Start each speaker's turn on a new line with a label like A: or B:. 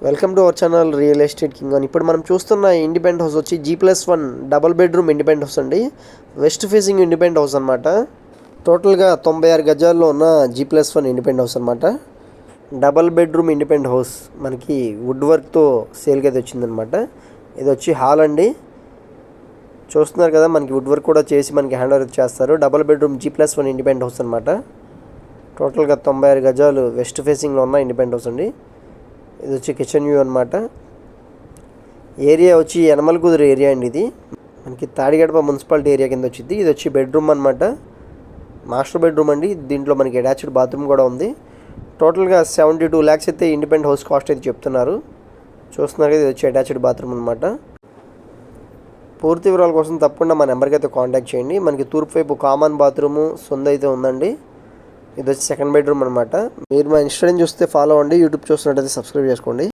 A: Welcome to our channel real estate king అని. ఇప్పుడు మనం చూస్తున్న ఇండిపెండెంట్ హౌస్ వచ్చి G+1 double bedroom independent house అండి. వెస్ట్ ఫేసింగ్ ఇండిపెండెంట్ హౌస్ అనమాట. టోటల్గా 96 గజాల్లో ఉన్న G+1 ఇండిపెండెంట్ హౌస్ అనమాట. డబల్ బెడ్రూమ్ ఇండిపెండెంట్ హౌస్ మనకి వుడ్ వర్క్తో సేల్కి అయితే వచ్చిందనమాట. ఇది వచ్చి హాల్ అండి. చూస్తున్నారు కదా, మనకి వుడ్ వర్క్ కూడా చేసి మనకి హ్యాండ్ ఓవర్ చేస్తారు. Double bedroom G+1 independent house అనమాట. టోటల్గా 96 గజాలు వెస్ట్ ఫేసింగ్లో ఉన్న ఇండిపెండెంట్ హౌస్ అండి. ఇది వచ్చి కిచెన్ వ్యూ అనమాట. ఏరియా వచ్చి యనమలకుదురు ఏరియా అండి. ఇది మనకి తాడిగడప మున్సిపాలిటీ ఏరియా కింద వచ్చింది. ఇది వచ్చి బెడ్రూమ్ అనమాట, మాస్టర్ బెడ్రూమ్ అండి. దీంట్లో మనకి అటాచ్డ్ బాత్రూమ్ కూడా ఉంది. టోటల్గా 72 lakhs అయితే ఇండిపెండెంట్ హౌస్ కాస్ట్ అయితే చెప్తున్నారు. చూస్తున్నారు కదా, ఇది వచ్చి అటాచ్డ్ బాత్రూమ్ అనమాట. పూర్తి వివరాల కోసం తప్పకుండా మా నెంబర్కి అయితే కాంటాక్ట్ చేయండి. మనకి తూర్పు వైపు కామన్ బాత్రూము సొంత అయితే ఉందండి. ఇది వచ్చి సెకండ్ బెడ్రూమ్ అనమాట. మీరు మా ఇన్స్టాగ్రామ్ చూస్తే ఫాలో అవ్వండి, యూట్యూబ్ చూస్తున్నట్టయితే సబ్స్క్రైబ్ చేసుకోండి.